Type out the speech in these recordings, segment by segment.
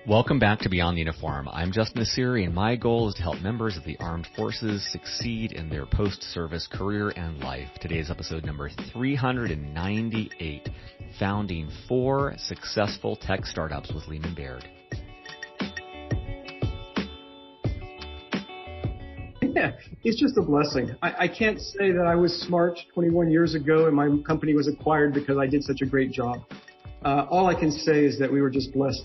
Welcome back to Beyond the Uniform. I'm Justin Asiri, and my goal is to help members of the armed forces succeed in their post-service career and life. Today's episode number 398, Founding 4 Successful Tech Startups with Leemon Baird. Yeah, it's just a blessing. I can't say that I was smart 21 years ago and my company was acquired because I did such a great job. All I can say is that we were just blessed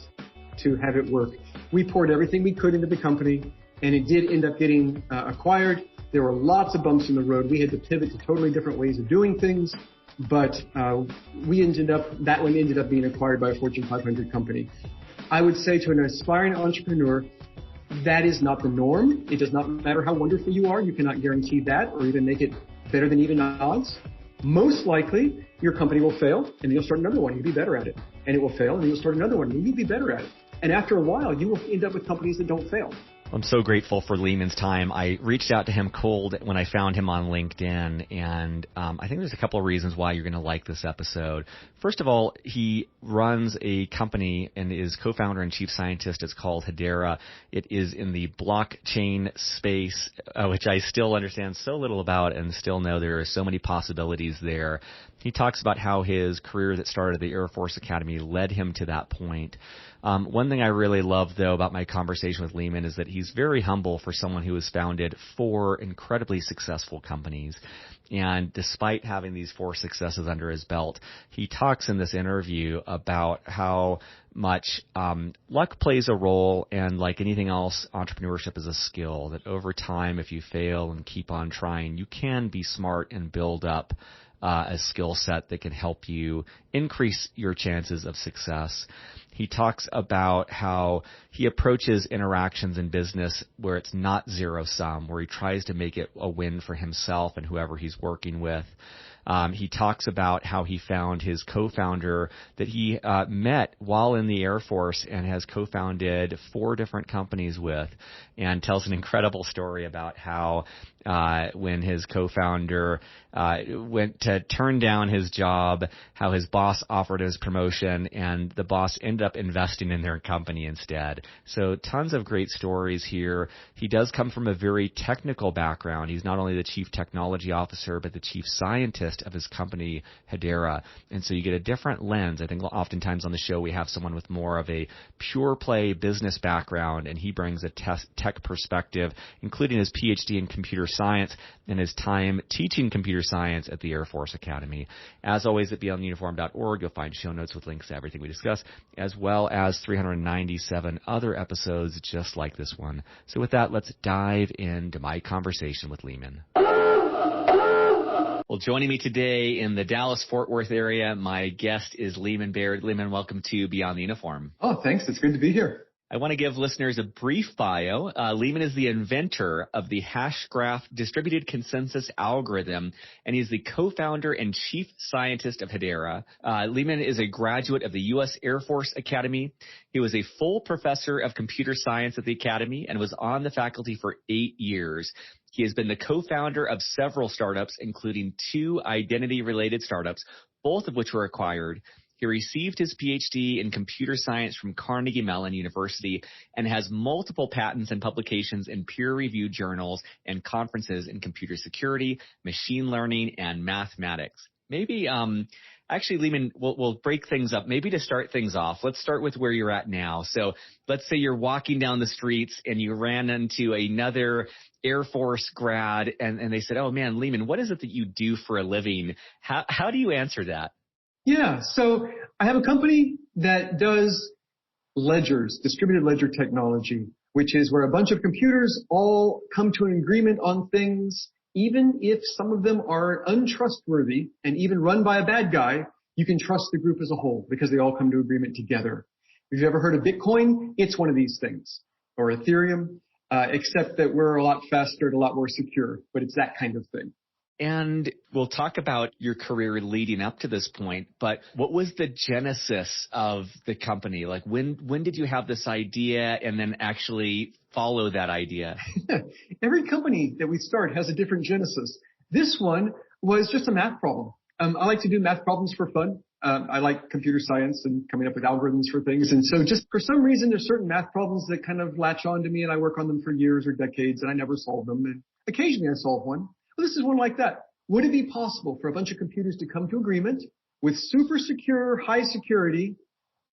to have it work. We poured everything we could into the company, and it did end up getting acquired. There were lots of bumps in the road. We had to pivot to totally different ways of doing things, but that one ended up being acquired by a Fortune 500 company. I would say to an aspiring entrepreneur, that is not the norm. It does not matter how wonderful you are. You cannot guarantee that or even make it better than even odds. Most likely, your company will fail, and you'll start another one. You'll be better at it. And it will fail, and you'll start another one, and you'll be better at it. And after a while, you will end up with companies that don't fail. I'm so grateful for Leemon's time. I reached out to him cold when I found him on LinkedIn, and I think there's a couple of reasons why you're going to like this episode. First of all, he runs a company and is co-founder and chief scientist. It's called Hedera. It is in the blockchain space, which I still understand so little about and still know there are so many possibilities there. He talks about how his career that started at the Air Force Academy led him to that point. One thing I really love, though, about my conversation with Leemon is that he's very humble for someone who has founded 4 incredibly successful companies. And despite having these 4 successes under his belt, he talks in this interview about how much luck plays a role, and like anything else, entrepreneurship is a skill that over time, if you fail and keep on trying, you can be smart and build up a skill set that can help you increase your chances of success. He talks about how he approaches interactions in business where it's not zero sum, where he tries to make it a win for himself and whoever he's working with. He talks about how he found his co-founder that he met while in the Air Force and has co-founded 4 different companies with, and tells an incredible story about how when his co-founder went to turn down his job, how his boss offered his promotion and the boss ended up investing in their company instead. So tons of great stories here. He does come from a very technical background. He's not only the chief technology officer, but the chief scientist of his company, Hedera. And so you get a different lens. I think oftentimes on the show we have someone with more of a pure play business background, and he brings a tech perspective, including his PhD in computer science and his time teaching computer science at the Air Force Academy. As always, at beyondtheuniform.org, you'll find show notes with links to everything we discuss, as well as 397 other episodes just like this one. So with that, let's dive into my conversation with Leemon. Well, joining me today in the Dallas-Fort Worth area, my guest is Leemon Baird. Leemon, welcome to Beyond the Uniform. Oh, thanks. It's good to be here. I want to give listeners a brief bio. Leemon is the inventor of the Hashgraph distributed consensus algorithm, and he's the co-founder and chief scientist of Hedera. Leemon is a graduate of the U.S. Air Force Academy. He was a full professor of computer science at the Academy and was on the faculty for 8 years. He has been the co-founder of several startups, including 2 identity-related startups, both of which were acquired. He received his PhD in computer science from Carnegie Mellon University and has multiple patents and publications in peer-reviewed journals and conferences in computer security, machine learning, and mathematics. Maybe, actually, Leemon, we'll break things up. Maybe to start things off, let's start with where you're at now. So let's say you're walking down the streets and you ran into another Air Force grad and they said, oh, man, Leemon, what is it that you do for a living? How do you answer that? Yeah, so I have a company that does ledgers, distributed ledger technology, which is where a bunch of computers all come to an agreement on things, even if some of them are untrustworthy and even run by a bad guy, you can trust the group as a whole because they all come to agreement together. If you've ever heard of Bitcoin, it's one of these things, or Ethereum, except that we're a lot faster and a lot more secure, but it's that kind of thing. And we'll talk about your career leading up to this point, but what was the genesis of the company? Like when did you have this idea and then actually follow that idea? Every company that we start has a different genesis. This one was just a math problem. I like to do math problems for fun. I like computer science and coming up with algorithms for things. And so just for some reason, there's certain math problems that kind of latch on to me, and I work on them for years or decades, and I never solve them. And occasionally I solve one. Well, this is one like that. Would it be possible for a bunch of computers to come to agreement with super secure, high security,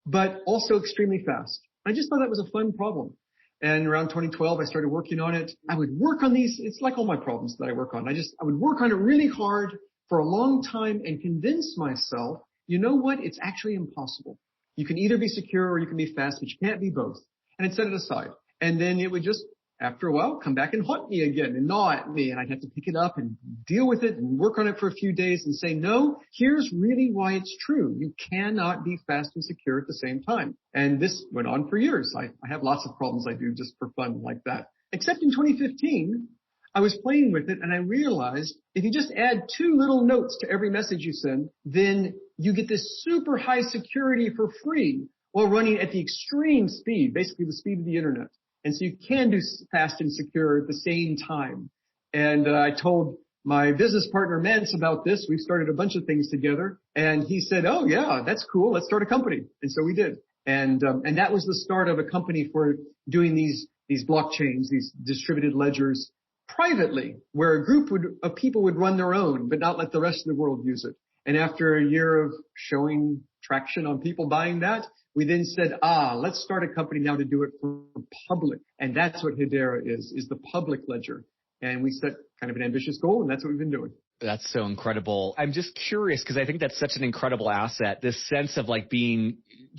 but also extremely fast? I just thought that was a fun problem. And around 2012, I started working on it. I would work on these. It's like all my problems that I work on. I would work on it really hard for a long time and convince myself, you know what? It's actually impossible. You can either be secure or you can be fast, but you can't be both. And I'd set it aside. And then it would just, after a while, come back and haunt me again and gnaw at me. And I'd have to pick it up and deal with it and work on it for a few days and say, no, here's really why it's true. You cannot be fast and secure at the same time. And this went on for years. I have lots of problems I do just for fun like that. Except in 2015, I was playing with it and I realized if you just add 2 little notes to every message you send, then you get this super high security for free while running at the extreme speed, basically the speed of the internet. And so you can do fast and secure at the same time. And I told my business partner, Mance, about this. We started a bunch of things together. And he said, oh, yeah, that's cool. Let's start a company. And so we did. And that was the start of a company for doing these blockchains, these distributed ledgers privately, where a group of people would run their own, but not let the rest of the world use it. And after a year of showing traction on people buying that, we then said, let's start a company now to do it for public. And that's what Hedera is the public ledger. And we set kind of an ambitious goal, and that's what we've been doing. That's so incredible. I'm just curious because I think that's such an incredible asset. This sense of like being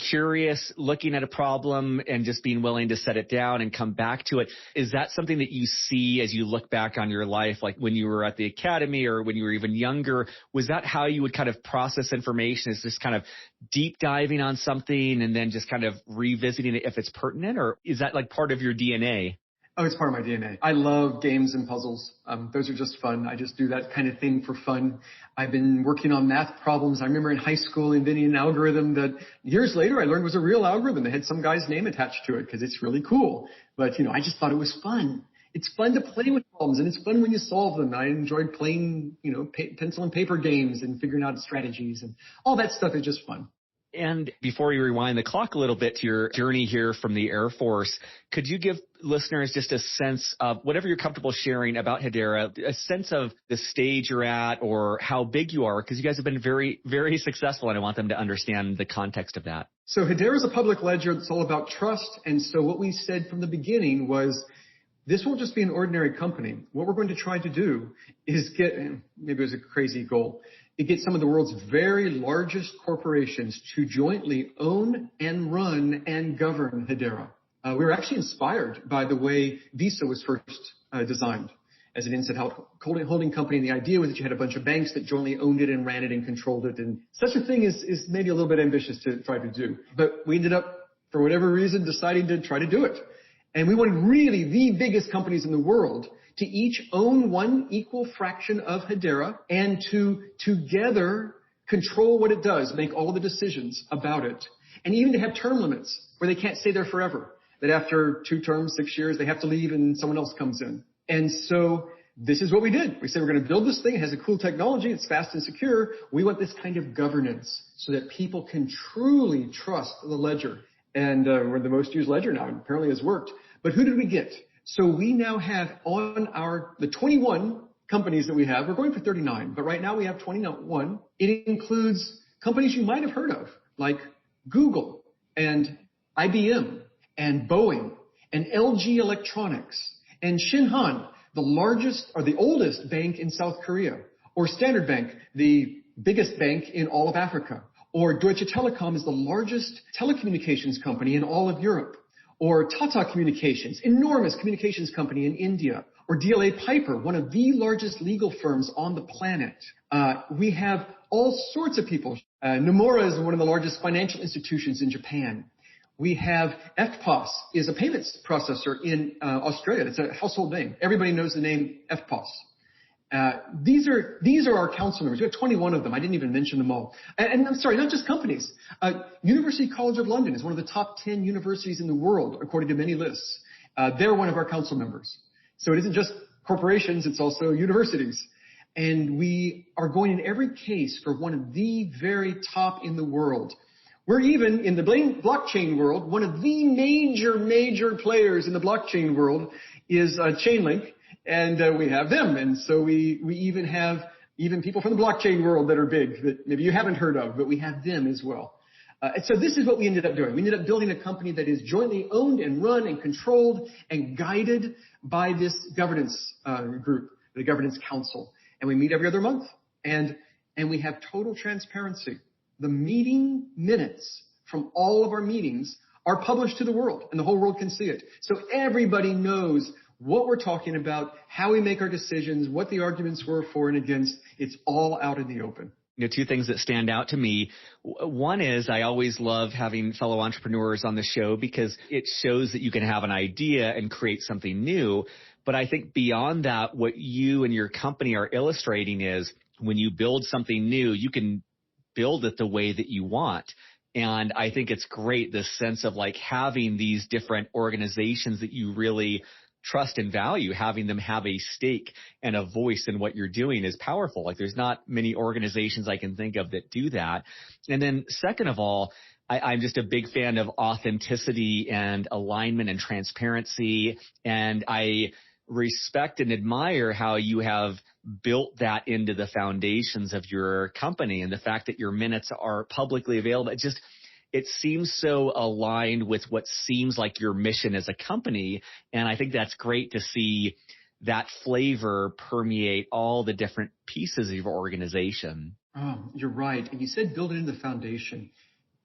curious, looking at a problem and just being willing to set it down and come back to it. Is that something that you see as you look back on your life, like when you were at the academy or when you were even younger? Was that how you would kind of process information? Is just kind of deep diving on something and then just kind of revisiting it if it's pertinent? Or is that like part of your DNA? Oh, it's part of my DNA. I love games and puzzles. Those are just fun. I just do that kind of thing for fun. I've been working on math problems. I remember in high school inventing an algorithm that years later I learned was a real algorithm that had some guy's name attached to it because it's really cool. But, I just thought it was fun. It's fun to play with problems, and it's fun when you solve them. I enjoyed playing, pencil and paper games and figuring out strategies, and all that stuff is just fun. And before we rewind the clock a little bit to your journey here from the Air Force, could you give listeners just a sense of whatever you're comfortable sharing about Hedera, a sense of the stage you're at or how big you are? Because you guys have been very, very successful, and I want them to understand the context of that. So Hedera is a public ledger. It's all about trust. And so what we said from the beginning was, this won't just be an ordinary company. What we're going to try to do is maybe it was a crazy goal, get some of the world's very largest corporations to jointly own and run and govern Hedera. We were actually inspired by the way Visa was first designed as an instant holding company. And the idea was that you had a bunch of banks that jointly owned it and ran it and controlled it. And such a thing is maybe a little bit ambitious to try to do. But we ended up, for whatever reason, deciding to try to do it. And we wanted really the biggest companies in the world to each own one equal fraction of Hedera and to together control what it does, make all the decisions about it, and even to have term limits where they can't stay there forever, that after 2 terms, 6 years, they have to leave and someone else comes in. And so this is what we did. We said we're going to build this thing. It has a cool technology. It's fast and secure. We want this kind of governance so that people can truly trust the ledger. And we're the most used ledger now, and apparently has worked. But who did we get? So we now have on the 21 companies that we have, we're going for 39, but right now we have 21. It includes companies you might have heard of, like Google and IBM and Boeing and LG Electronics and Shinhan, the largest or the oldest bank in South Korea, or Standard Bank, the biggest bank in all of Africa, or Deutsche Telekom is the largest telecommunications company in all of Europe, or Tata Communications, enormous communications company in India, or DLA Piper, one of the largest legal firms on the planet. We have all sorts of people. Nomura is one of the largest financial institutions in Japan. We have FPOS is a payments processor in Australia. It's a household name. Everybody knows the name FPOS. These are our council members. We have 21 of them. I didn't even mention them all. And I'm sorry, not just companies. University College of London is one of the top 10 universities in the world, according to many lists. They're one of our council members. So it isn't just corporations, it's also universities. And we are going in every case for one of the very top in the world. We're even in the blockchain world, one of the major players in the blockchain world is Chainlink, and we have them. And so we even have people from the blockchain world that are big that maybe you haven't heard of, but we have them as well. And so this is what we ended up doing. We ended up building a company that is jointly owned and run and controlled and guided by this governance group, the governance council. And we meet every other month. And we have total transparency. The meeting minutes from all of our meetings are published to the world, and the whole world can see it. So everybody knows what we're talking about, how we make our decisions, what the arguments were for and against. It's all out in the open. Two things that stand out to me. One is I always love having fellow entrepreneurs on the show because it shows that you can have an idea and create something new. But I think beyond that, what you and your company are illustrating is when you build something new, you can build it the way that you want. And I think it's great, this sense of like having these different organizations that you really trust and value, having them have a stake and a voice in what you're doing is powerful. Like there's not many organizations I can think of that do that. And then second of all, I'm just a big fan of authenticity and alignment and transparency. And I respect and admire how you have built that into the foundations of your company, and the fact that your minutes are publicly available. It seems so aligned with what seems like your mission as a company. And I think that's great to see that flavor permeate all the different pieces of your organization. Oh, you're right. And you said build it in the foundation.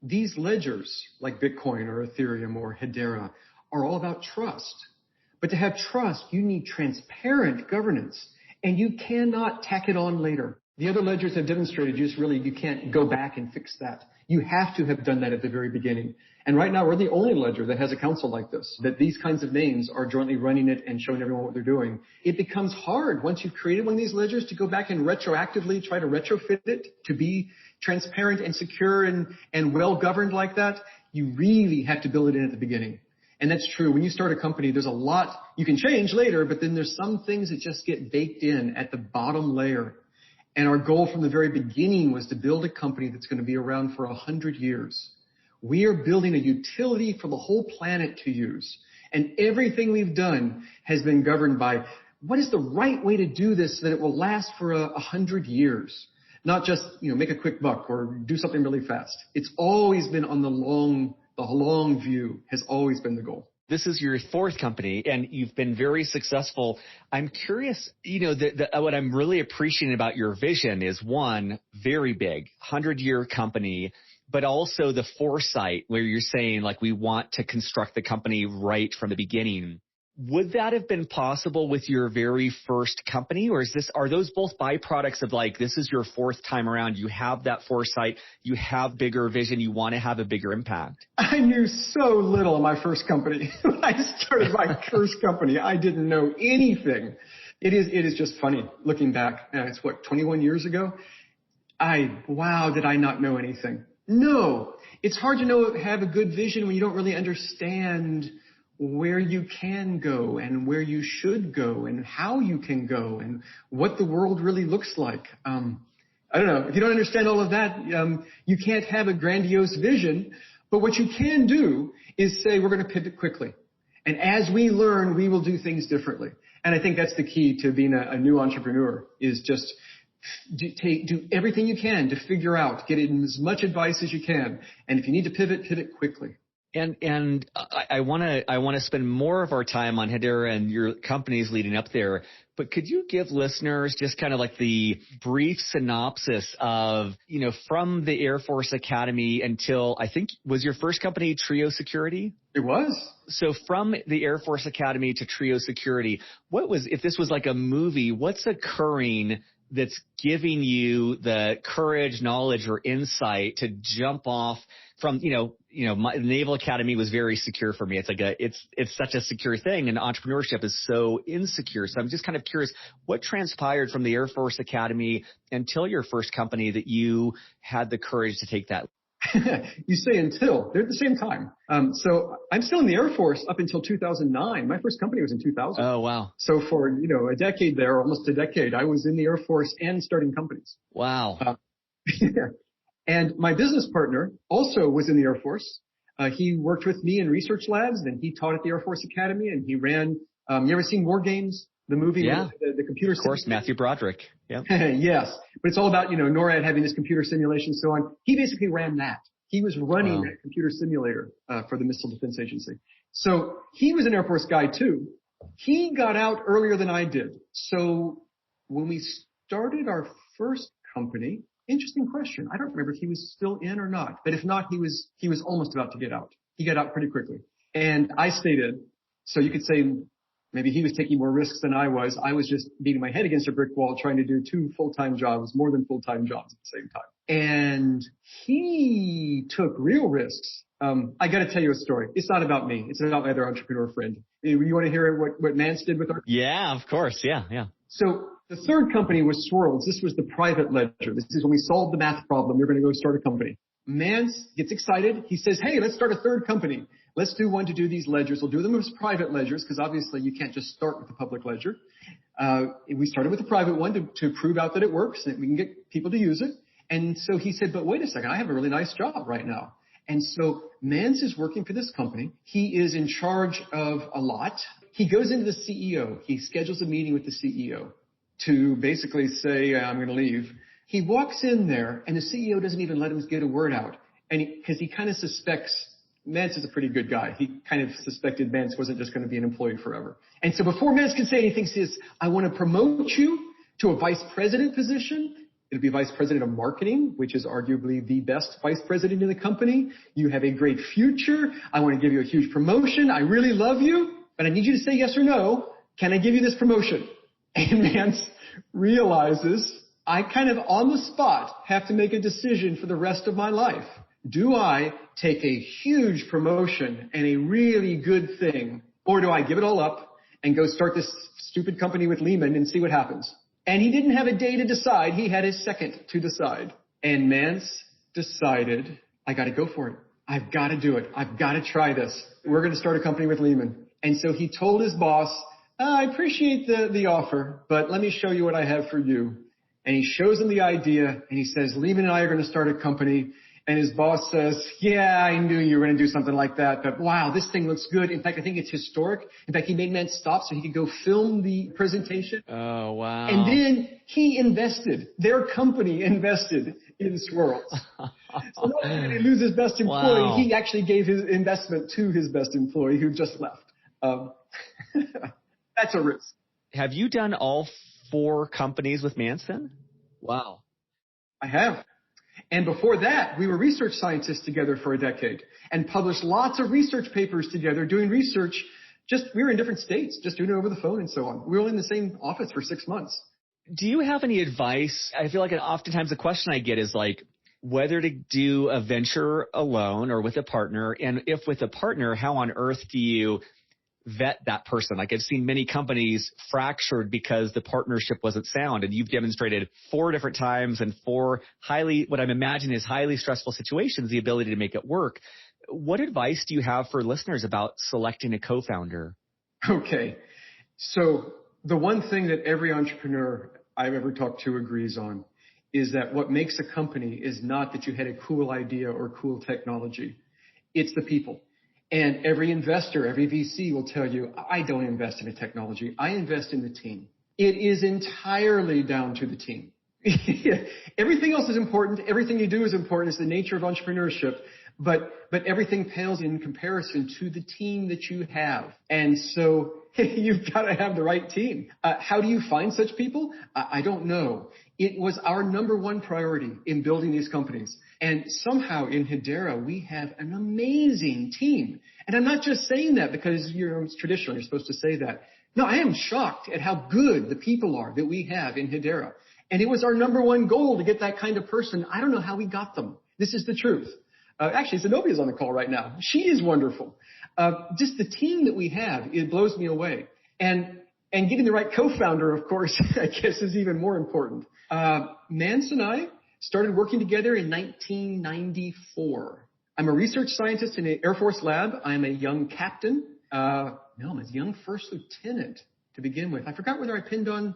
These ledgers like Bitcoin or Ethereum or Hedera are all about trust. But to have trust, you need transparent governance, and you cannot tack it on later. The other ledgers have demonstrated you can't go back and fix that. You have to have done that at the very beginning. And right now, we're the only ledger that has a council like this, that these kinds of names are jointly running it and showing everyone what they're doing. It becomes hard once you've created one of these ledgers to go back and retroactively try to retrofit it to be transparent and secure and well-governed like that. You really have to build it in at the beginning. And that's true. When you start a company, there's a lot you can change later, but then there's some things that just get baked in at the bottom layer. And our goal from the very beginning was to build a company that's going to be around for 100 years. We are building a utility for the whole planet to use. And everything we've done has been governed by what is the right way to do this so that it will last for 100 years. Not just, make a quick buck or do something really fast. It's always been on the long view has always been the goal. This is your fourth company, and you've been very successful. I'm curious, what I'm really appreciating about your vision is, one, very big, 100-year company, but also the foresight where you're saying, like, we want to construct the company right from the beginning. Would that have been possible with your very first company, or are those both byproducts of like, this is your fourth time around, you have that foresight, you have bigger vision, you want to have a bigger impact? I knew so little of my first company. When I started my first company, I didn't know anything. It is just funny looking back. It's 21 years ago? Did I not know anything? No. It's hard to have a good vision when you don't really understand where you can go and where you should go and how you can go and what the world really looks like. I don't know. If you don't understand all of that, you can't have a grandiose vision. But what you can do is say, we're going to pivot quickly. And as we learn, we will do things differently. And I think that's the key to being a new entrepreneur, is just do everything you can to figure out, get in as much advice as you can. And if you need to pivot quickly. And I want to spend more of our time on Hedera and your companies leading up there. But could you give listeners just kind of like the brief synopsis of, from the Air Force Academy until, I think, was your first company Trio Security? It was. So from the Air Force Academy to Trio Security, if this was like a movie, what's occurring that's giving you the courage, knowledge, or insight to jump off from, my Naval Academy was very secure for me. It's like it's such a secure thing, and entrepreneurship is so insecure. So I'm just kind of curious, what transpired from the Air Force Academy until your first company that you had the courage to take that? You say until. They're at the same time. So I'm still in the Air Force up until 2009. My first company was in 2000. Oh, wow. So for, a decade there, almost a decade, I was in the Air Force and starting companies. Wow. And my business partner also was in the Air Force. He worked with me in research labs, and he taught at the Air Force Academy, and he ran, you ever seen War Games? The movie, yeah. with the computer. Of course, Matthew Broderick. Yeah. Yes. But it's all about, NORAD having this computer simulation and so on. He basically ran that. He was running that computer simulator for the Missile Defense Agency. So he was an Air Force guy too. He got out earlier than I did. So when we started our first company, interesting question. I don't remember if he was still in or not, but if not, he was almost about to get out. He got out pretty quickly. And I stayed in. So you could say maybe he was taking more risks than I was. I was just beating my head against a brick wall trying to do 2 full-time jobs, more than full-time jobs at the same time. And he took real risks. I got to tell you a story. It's not about me. It's about my other entrepreneur friend. You want to hear what Mance did with our? Yeah, of course. Yeah. So the third company was Swirls. This was the private ledger. This is when we solved the math problem. We're going to go start a company. Mance gets excited. He says, hey, let's start a third company. Let's do one to do these ledgers. We'll do them as private ledgers because obviously you can't just start with the public ledger. We started with the private one to prove out that it works and that we can get people to use it. And so he said, but wait a second, I have a really nice job right now. And so Mance is working for this company. He is in charge of a lot. He goes into the CEO. He schedules a meeting with the CEO to basically say, I'm going to leave. He walks in there and the CEO doesn't even let him get a word out. And because he kind of suspects Mance is a pretty good guy. He kind of suspected Mance wasn't just going to be an employee forever. And so before Mance can say anything, he says, I want to promote you to a vice president position. It'll be vice president of marketing, which is arguably the best vice president in the company. You have a great future. I want to give you a huge promotion. I really love you, but I need you to say yes or no. Can I give you this promotion? And Mance realizes I kind of on the spot have to make a decision for the rest of my life. Do I take a huge promotion and a really good thing, or do I give it all up and go start this stupid company with Leemon and see what happens? And he didn't have a day to decide. He had his second to decide. And Mance decided, I got to go for it. I've got to do it. I've got to try this. We're going to start a company with Leemon. And so he told his boss, I appreciate the offer, but let me show you what I have for you. And he shows him the idea, and he says, Leemon and I are going to start a company. And his boss says, yeah, I knew you were going to do something like that, but wow, this thing looks good. In fact, I think it's historic. In fact, he made Mance stop so he could go film the presentation. Oh, wow. And then he invested. Their company invested in Swirls. So not only did he lose his best employee, Wow. he actually gave his investment to his best employee who just left. That's a risk. Have you done all 4 companies with Mance then? Wow. I have. And before that, we were research scientists together for a decade and published lots of research papers together doing research. We were in different states, just doing it over the phone and so on. We were only in the same office for 6 months. Do you have any advice? I feel like oftentimes the question I get is like whether to do a venture alone or with a partner. And if with a partner, how on earth do you vet that person? Like I've seen many companies fractured because the partnership wasn't sound, and you've demonstrated 4 different times and 4 what I'm imagining is highly stressful situations, the ability to make it work. What advice do you have for listeners about selecting a co-founder? Okay. So the one thing that every entrepreneur I've ever talked to agrees on is that what makes a company is not that you had a cool idea or cool technology. It's the people. And every investor, every VC will tell you, I don't invest in a technology. I invest in the team. It is entirely down to the team. Everything else is important. Everything you do is important. It's the nature of entrepreneurship. But everything pales in comparison to the team that you have. And so you've got to have the right team. How do you find such people? I don't know. It was our number one priority in building these companies. And somehow in Hedera, we have an amazing team. And I'm not just saying that because it's traditional. You're supposed to say that. No, I am shocked at how good the people are that we have in Hedera. And it was our number one goal to get that kind of person. I don't know how we got them. This is the truth. Actually, Zenobia's on the call right now. She is wonderful. Just the team that we have, it blows me away. And getting the right co-founder, of course, I guess is even more important. Mance and I Started working together in 1994. I'm a research scientist in an Air Force lab. I'm a young captain. I'm a young first lieutenant to begin with. I forgot whether I pinned on,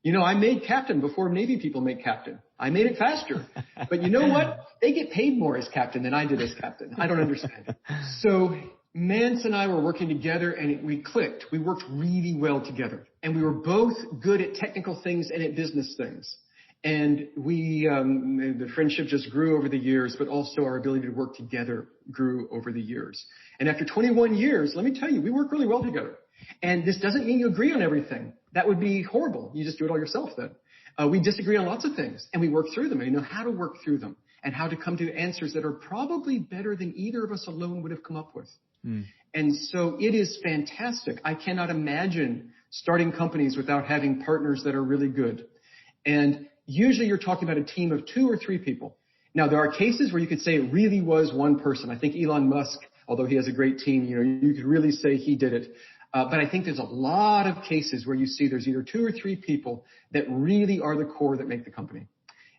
I made captain before Navy people make captain. I made it faster. But you know what? They get paid more as captain than I did as captain. I don't understand. So Mance and I were working together and we clicked. We worked really well together. And we were both good at technical things and at business things. And the friendship just grew over the years, but also our ability to work together grew over the years. And after 21 years, let me tell you, we work really well together. And this doesn't mean you agree on everything. That would be horrible. You just do it all yourself then. We disagree on lots of things and we work through them and we know how to work through them and how to come to answers that are probably better than either of us alone would have come up with. And so it is fantastic. I cannot imagine starting companies without having partners that are really good. And usually you're talking about a team of 2 or 3 people. Now, there are cases where you could say it really was one person. I think Elon Musk, although he has a great team, you could really say he did it. But I think there's a lot of cases where you see there's either 2 or 3 people that really are the core that make the company.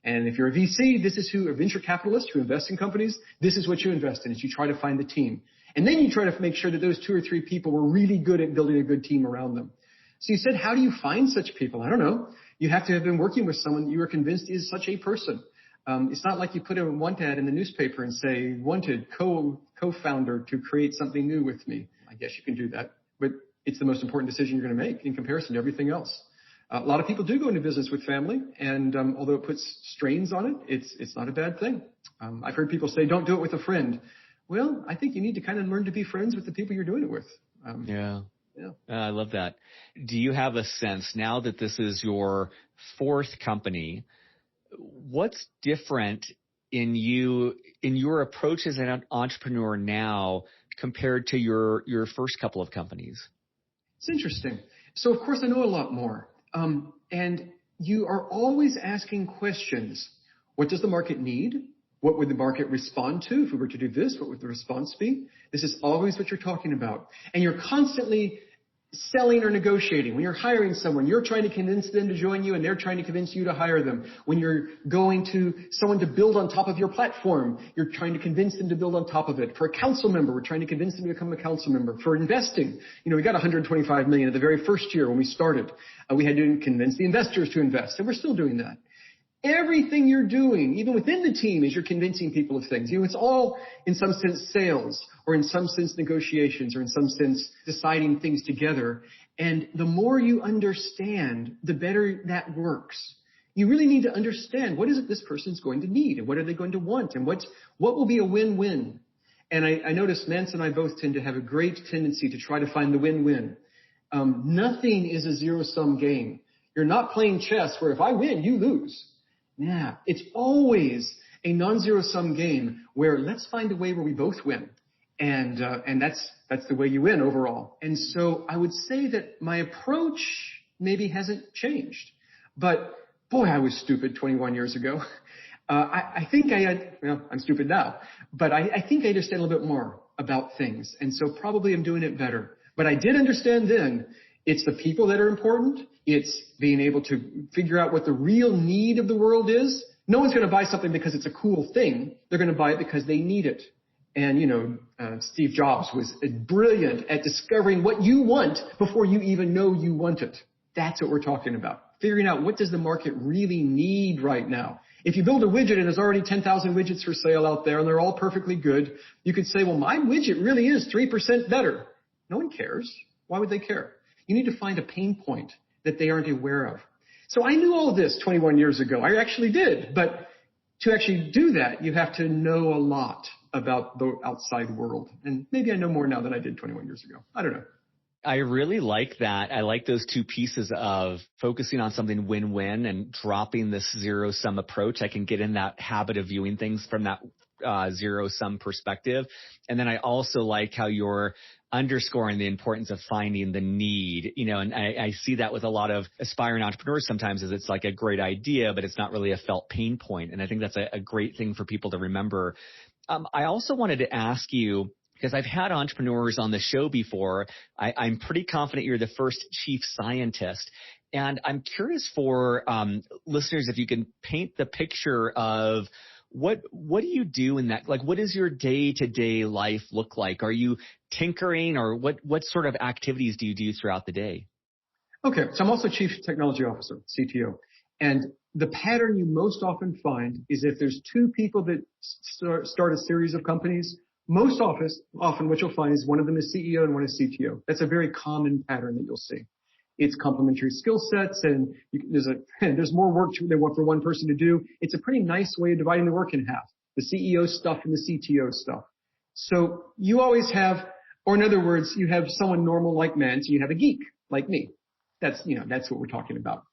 And if you're a VC, this is a venture capitalist who invests in companies, this is what you invest in, is you try to find the team. And then you try to make sure that those 2 or 3 people were really good at building a good team around them. So you said, how do you find such people? I don't know. You have to have been working with someone that you are convinced is such a person. It's not like you put a want ad in the newspaper and say, wanted co-founder to create something new with me. I guess you can do that, but it's the most important decision you're going to make in comparison to everything else. A lot of people do go into business with family, and although it puts strains on it, it's not a bad thing. I've heard people say, don't do it with a friend. Well, I think you need to kind of learn to be friends with the people you're doing it with. Yeah. I love that. Do you have a sense now that this is your 4th company, what's different in your approach as an entrepreneur now compared to your first couple of companies? It's interesting. So of course I know a lot more. And you are always asking questions. What does the market need? What would the market respond to? If we were to do this, what would the response be? This is always what you're talking about. And you're constantly selling or negotiating. When you're hiring someone, you're trying to convince them to join you and they're trying to convince you to hire them. When you're going to someone to build on top of your platform, you're trying to convince them to build on top of it. For a council member, we're trying to convince them to become a council member. For investing, we got $125 million at the very first year when we started. We had to convince the investors to invest, and we're still doing that. Everything you're doing, even within the team, is you're convincing people of things. It's all, in some sense, sales, or in some sense, negotiations, or in some sense, deciding things together. And the more you understand, the better that works. You really need to understand, what is it this person's going to need, and what are they going to want, and what will be a win-win. And I notice Mance and I both tend to have a great tendency to try to find the win-win. Nothing is a zero-sum game. You're not playing chess where if I win, you lose. Yeah, it's always a non-zero-sum game where let's find a way where we both win. And that's the way you win overall. And so I would say that my approach maybe hasn't changed. But boy, I was stupid 21 years ago. I think I'm stupid now, but I think I understand a little bit more about things. And so probably I'm doing it better. But I did understand then it's the people that are important. It's being able to figure out what the real need of the world is. No one's going to buy something because it's a cool thing. They're going to buy it because they need it. And, Steve Jobs was brilliant at discovering what you want before you even know you want it. That's what we're talking about. Figuring out what does the market really need right now. If you build a widget and there's already 10,000 widgets for sale out there and they're all perfectly good, you could say, well, my widget really is 3% better. No one cares. Why would they care? You need to find a pain point that they aren't aware of. So I knew all of this 21 years ago. I actually did. But to actually do that, you have to know a lot about the outside world. And maybe I know more now than I did 21 years ago. I don't know. I really like that. I like those two pieces of focusing on something win-win and dropping this zero-sum approach. I can get in that habit of viewing things from that zero-sum perspective. And then I also like how you're underscoring the importance of finding the need, and I see that with a lot of aspiring entrepreneurs sometimes, is it's like a great idea, but it's not really a felt pain point. And I think that's a great thing for people to remember. I also wanted to ask you, because I've had entrepreneurs on the show before, I'm pretty confident you're the first chief scientist. And I'm curious for listeners if you can paint the picture of what do you do in that? Like, what does your day-to-day life look like? Are you tinkering, or what sort of activities do you do throughout the day? Okay, so I'm also Chief Technology Officer, CTO. And the pattern you most often find is if there's two people that start a series of companies, most often what you'll find is one of them is CEO and one is CTO. That's a very common pattern that you'll see. It's complementary skill sets, and there's more work for one person to do. It's a pretty nice way of dividing the work in half, the CEO stuff and the CTO stuff. So you always have, or in other words, you have someone normal like men, so you have a geek like me. That's what we're talking about.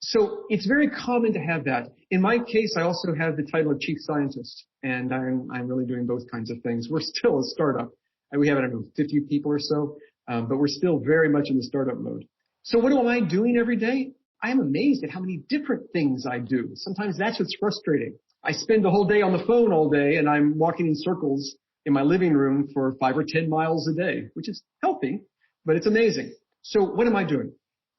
So it's very common to have that. In my case, I also have the title of chief scientist, and I'm really doing both kinds of things. We're still a startup. We have, 50 people or so, but we're still very much in the startup mode. So what am I doing every day? I am amazed at how many different things I do. Sometimes that's what's frustrating. I spend the whole day on the phone all day, and I'm walking in circles in my living room for 5 or 10 miles a day, which is healthy, but it's amazing. So what am I doing?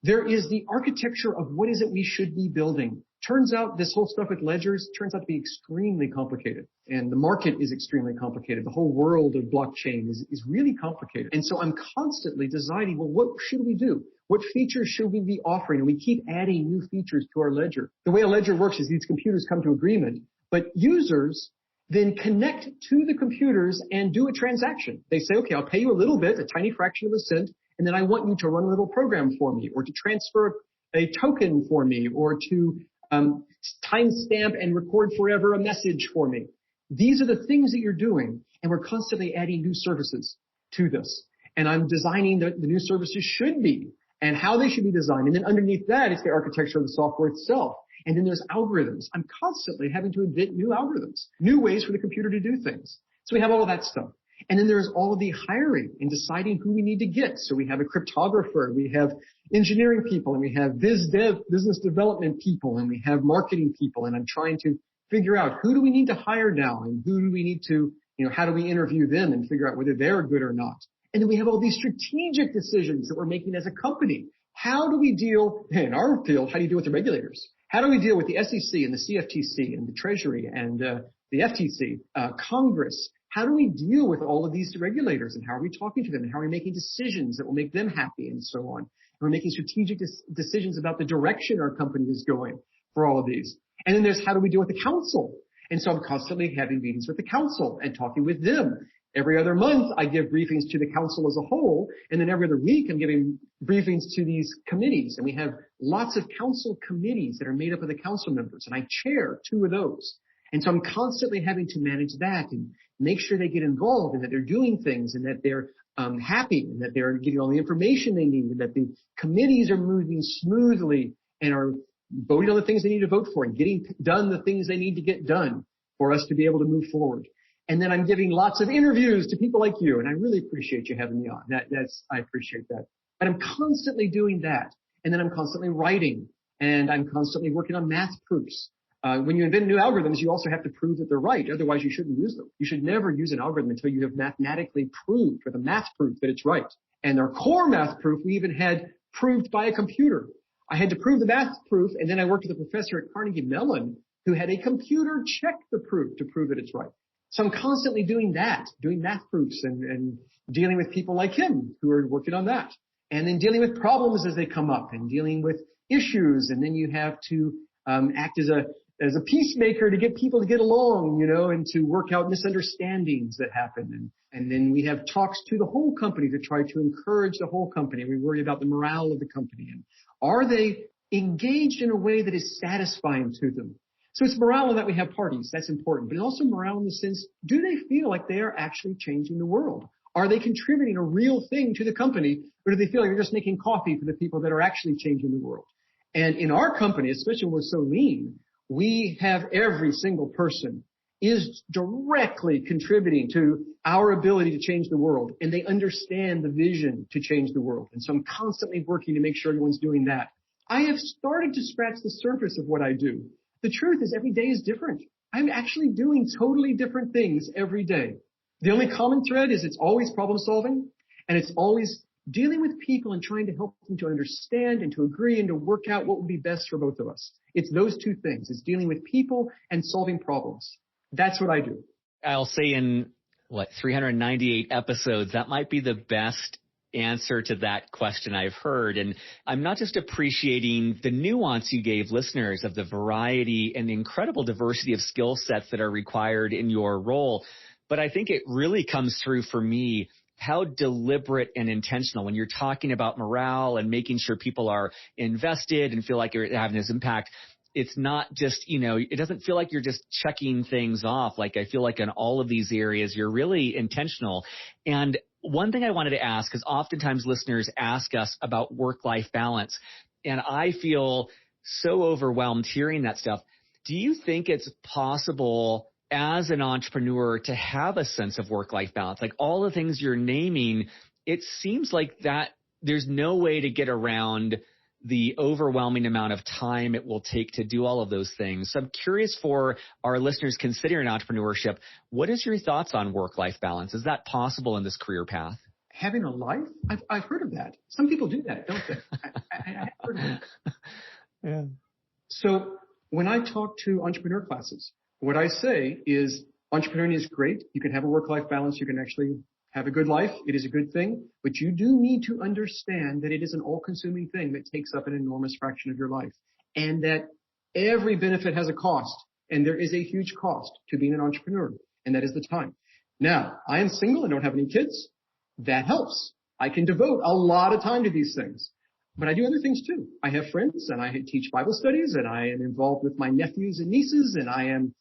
There is the architecture of what is it we should be building. Turns out this whole stuff with ledgers turns out to be extremely complicated. And the market is extremely complicated. The whole world of blockchain is really complicated. And so I'm constantly deciding, well, what should we do? What features should we be offering? And we keep adding new features to our ledger. The way a ledger works is these computers come to agreement, but users then connect to the computers and do a transaction. They say, okay, I'll pay you a little bit, a tiny fraction of a cent, and then I want you to run a little program for me, or to transfer a token for me, or to timestamp and record forever a message for me. These are the things that you're doing, and we're constantly adding new services to this. And I'm designing the new services should be, and how they should be designed. And then underneath that, it's the architecture of the software itself. And then there's algorithms. I'm constantly having to invent new algorithms, new ways for the computer to do things. So we have all of that stuff. And then there's all of the hiring and deciding who we need to get. So we have a cryptographer, we have engineering people, and we have business development people, and we have marketing people. And I'm trying to figure out who do we need to hire now, and who do we need to, how do we interview them and figure out whether they're good or not. And then we have all these strategic decisions that we're making as a company. How do we deal, in our field, how do you deal with the regulators? How do we deal with the SEC and the CFTC and the Treasury and the FTC, Congress? How do we deal with all of these regulators, and how are we talking to them, and how are we making decisions that will make them happy, and so on? And we're making strategic decisions about the direction our company is going for all of these. And then there's how do we deal with the council? And so I'm constantly having meetings with the council and talking with them. Every other month, I give briefings to the council as a whole, and then every other week, I'm giving briefings to these committees. And we have lots of council committees that are made up of the council members, and I chair 2 of those. And so I'm constantly having to manage that and make sure they get involved, and that they're doing things, and that they're happy, and that they're getting all the information they need, and that the committees are moving smoothly and are voting on the things they need to vote for and getting done the things they need to get done for us to be able to move forward. And then I'm giving lots of interviews to people like you, and I really appreciate you having me on. I appreciate that. But I'm constantly doing that. And then I'm constantly writing, and I'm constantly working on math proofs. When you invent new algorithms, you also have to prove that they're right. Otherwise, you shouldn't use them. You should never use an algorithm until you have mathematically proved, with a math proof, that it's right. And our core math proof, we even had proved by a computer. I had to prove the math proof, and then I worked with a professor at Carnegie Mellon who had a computer check the proof to prove that it's right. So I'm constantly doing that, doing math proofs and dealing with people like him who are working on that. And then dealing with problems as they come up, and dealing with issues. And then you have to act as a peacemaker to get people to get along, and to work out misunderstandings that happen. And then we have talks to the whole company to try to encourage the whole company. We worry about the morale of the company. And are they engaged in a way that is satisfying to them? So it's morale in that we have parties. That's important. But also morale in the sense, do they feel like they are actually changing the world? Are they contributing a real thing to the company? Or do they feel like they're just making coffee for the people that are actually changing the world? And in our company, especially when we're so lean, we have every single person is directly contributing to our ability to change the world. And they understand the vision to change the world. And so I'm constantly working to make sure everyone's doing that. I have started to scratch the surface of what I do. The truth is every day is different. I'm actually doing totally different things every day. The only common thread is it's always problem solving, and it's always dealing with people and trying to help them to understand and to agree and to work out what would be best for both of us. It's those two things. It's dealing with people and solving problems. That's what I do. I'll say in 398 episodes, that might be the best answer to that question I've heard. And I'm not just appreciating the nuance you gave listeners of the variety and the incredible diversity of skill sets that are required in your role, but I think it really comes through for me how deliberate and intentional when you're talking about morale and making sure people are invested and feel like you're having this impact. It's not just, it doesn't feel like you're just checking things off. Like I feel like in all of these areas, you're really intentional. And one thing I wanted to ask, because oftentimes listeners ask us about work-life balance, and I feel so overwhelmed hearing that stuff. Do you think it's possible as an entrepreneur to have a sense of work-life balance? Like all the things you're naming, it seems like that there's no way to get around the overwhelming amount of time it will take to do all of those things. So I'm curious for our listeners considering entrepreneurship, what is your thoughts on work-life balance? Is that possible in this career path? Having a life? I've heard of that. Some people do that, don't they? I've heard of that. Yeah. So when I talk to entrepreneur classes, what I say is entrepreneuring is great. You can have a work-life balance. You can actually have a good life. It is a good thing, but you do need to understand that it is an all-consuming thing that takes up an enormous fraction of your life, and that every benefit has a cost, and there is a huge cost to being an entrepreneur, and that is the time. Now, I am single and don't have any kids. That helps. I can devote a lot of time to these things, but I do other things too. I have friends, and I teach Bible studies, and I am involved with my nephews and nieces, and I am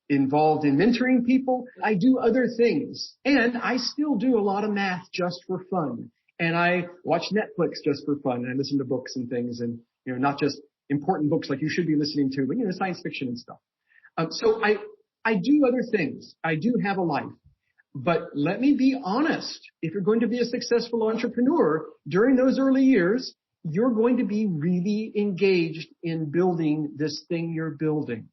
involved in mentoring people. I do other things, and I still do a lot of math just for fun, and I watch Netflix just for fun, and I listen to books and things, and not just important books like you should be listening to, but science fiction and stuff. So I do other things. I do have a life, but let me be honest. If you're going to be a successful entrepreneur during those early years, you're going to be really engaged in building this thing you're building,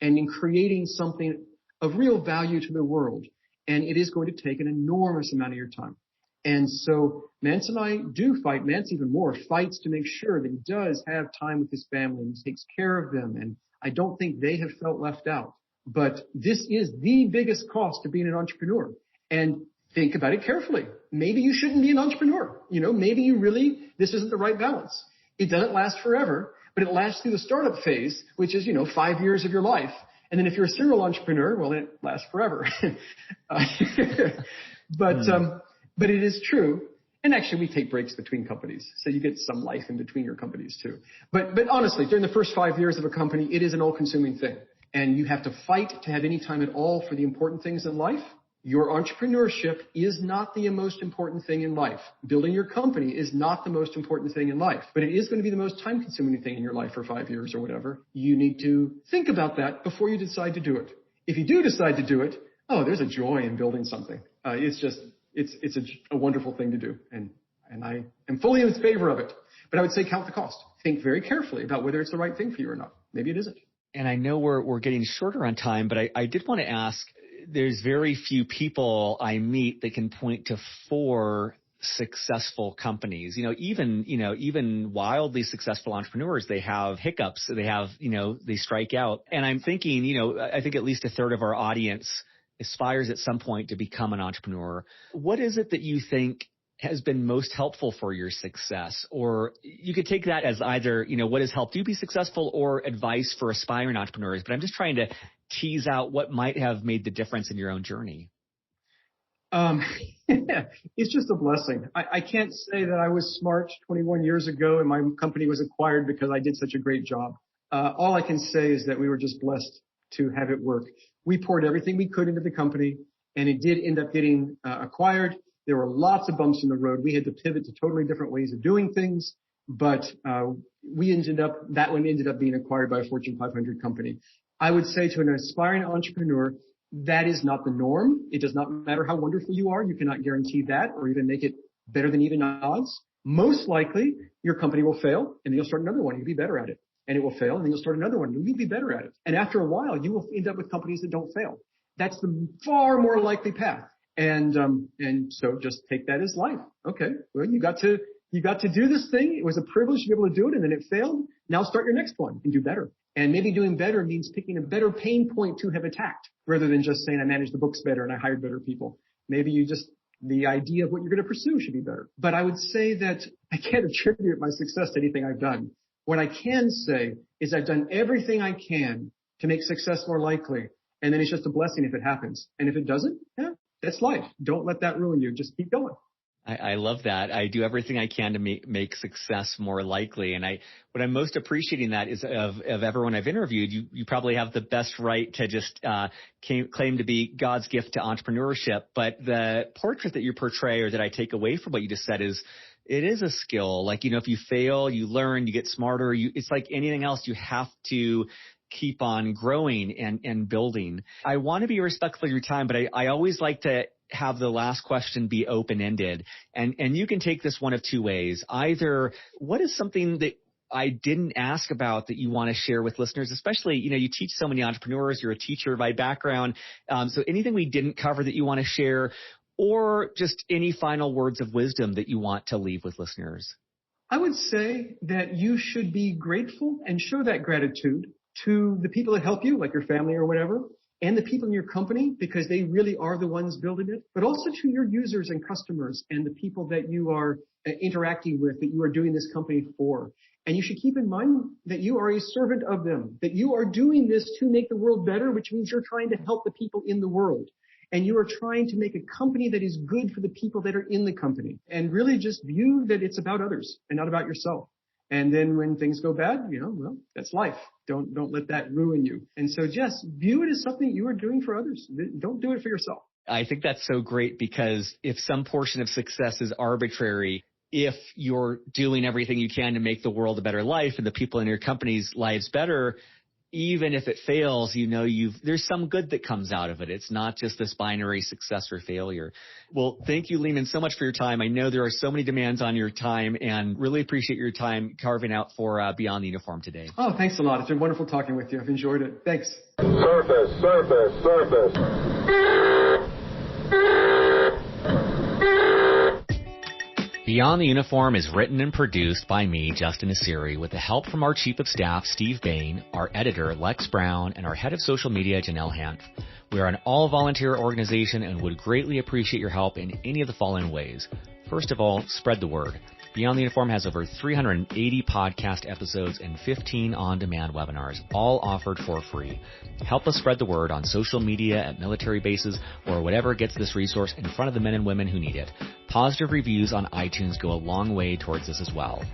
and in creating something of real value to the world. And it is going to take an enormous amount of your time. And so Mance and I do fight. Mance even more fights to make sure that he does have time with his family and takes care of them. And I don't think they have felt left out. But this is the biggest cost to being an entrepreneur. And think about it carefully. Maybe you shouldn't be an entrepreneur. Maybe this isn't the right balance. It doesn't last forever, but it lasts through the startup phase, which is, 5 years of your life. And then if you're a serial entrepreneur, well, then it lasts forever. But it is true. And actually, we take breaks between companies, so you get some life in between your companies too. But honestly, during the first 5 years of a company, it is an all-consuming thing. And you have to fight to have any time at all for the important things in life. Your entrepreneurship is not the most important thing in life. Building your company is not the most important thing in life, but it is going to be the most time-consuming thing in your life for 5 years or whatever. You need to think about that before you decide to do it. If you do decide to do it, there's a joy in building something. It's a wonderful thing to do, and I am fully in favor of it. But I would say count the cost. Think very carefully about whether it's the right thing for you or not. Maybe it isn't. And I know we're getting shorter on time, but I did want to ask, there's very few people I meet that can point to 4 successful companies. Even wildly successful entrepreneurs, they have hiccups. They have, they strike out. And I'm thinking, I think at least a third of our audience aspires at some point to become an entrepreneur. What is it that you think has been most helpful for your success? Or you could take that as either, what has helped you be successful or advice for aspiring entrepreneurs. But I'm just trying to tease out what might have made the difference in your own journey. It's just a blessing. I can't say that I was smart 21 years ago and my company was acquired because I did such a great job. All I can say is that we were just blessed to have it work. We poured everything we could into the company, and it did end up getting acquired. There were lots of bumps in the road. We had to pivot to totally different ways of doing things, but that one ended up being acquired by a Fortune 500 company. I would say to an aspiring entrepreneur, that is not the norm. It does not matter how wonderful you are. You cannot guarantee that or even make it better than even odds. Most likely, your company will fail, and then you'll start another one. You'll be better at it. And it will fail, and then you'll start another one, and you'll be better at it. And after a while, you will end up with companies that don't fail. That's the far more likely path. And so just take that as life. Okay. Well, you got to do this thing. It was a privilege to be able to do it, and then it failed. Now start your next one and do better. And maybe doing better means picking a better pain point to have attacked rather than just saying I managed the books better and I hired better people. Maybe the idea of what you're going to pursue should be better. But I would say that I can't attribute my success to anything I've done. What I can say is I've done everything I can to make success more likely. And then it's just a blessing if it happens. And if it doesn't, that's life. Don't let that ruin you. Just keep going. I love that. I do everything I can to make success more likely. And what I'm most appreciating that is of everyone I've interviewed, you probably have the best right to just claim to be God's gift to entrepreneurship. But the portrait that you portray, or that I take away from what you just said, is it is a skill. Like, if you fail, you learn, you get smarter. It's like anything else. You have to keep on growing and building. I want to be respectful of your time, but I always like to have the last question be open-ended. And you can take this one of two ways. Either, what is something that I didn't ask about that you want to share with listeners, especially, you teach so many entrepreneurs, you're a teacher by background. So anything we didn't cover that you want to share, or just any final words of wisdom that you want to leave with listeners? I would say that you should be grateful and show that gratitude to the people that help you, like your family or whatever, and the people in your company, because they really are the ones building it, but also to your users and customers and the people that you are interacting with, that you are doing this company for. And you should keep in mind that you are a servant of them, that you are doing this to make the world better, which means you're trying to help the people in the world. And you are trying to make a company that is good for the people that are in the company. And really just view that it's about others and not about yourself. And then when things go bad, well, that's life. Don't let that ruin you. And so just view it as something you are doing for others. Don't do it for yourself. I think that's so great, because if some portion of success is arbitrary, if you're doing everything you can to make the world a better life and the people in your company's lives better, even if it fails, there's some good that comes out of it. It's not just this binary success or failure. Well, thank you, Leemon, so much for your time. I know there are so many demands on your time, and really appreciate your time carving out for Beyond the Uniform today. Oh, thanks a lot. It's been wonderful talking with you. I've enjoyed it. Thanks. Surface. Beyond the Uniform is written and produced by me, Justin Asiri, with the help from our Chief of Staff, Steve Bain, our editor, Lex Brown, and our Head of Social Media, Janelle Hanf. We are an all-volunteer organization and would greatly appreciate your help in any of the following ways. First of all, spread the word. Beyond the Uniform has over 380 podcast episodes and 15 on-demand webinars, all offered for free. Help us spread the word on social media, at military bases, or whatever gets this resource in front of the men and women who need it. Positive reviews on iTunes go a long way towards this as well.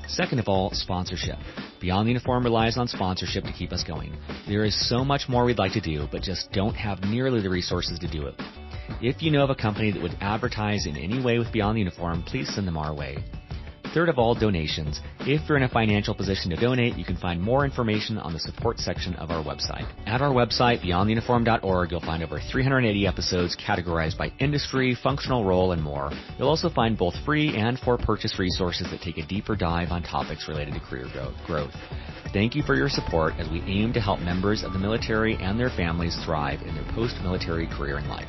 Second of all, sponsorship. Beyond the Uniform relies on sponsorship to keep us going. There is so much more we'd like to do, but just don't have nearly the resources to do it. If you know of a company that would advertise in any way with Beyond the Uniform, please send them our way. Third of all, donations. If you're in a financial position to donate, you can find more information on the support section of our website. At our website, beyondtheuniform.org, you'll find over 380 episodes categorized by industry, functional role, and more. You'll also find both free and for-purchase resources that take a deeper dive on topics related to career growth. Thank you for your support as we aim to help members of the military and their families thrive in their post-military career and life.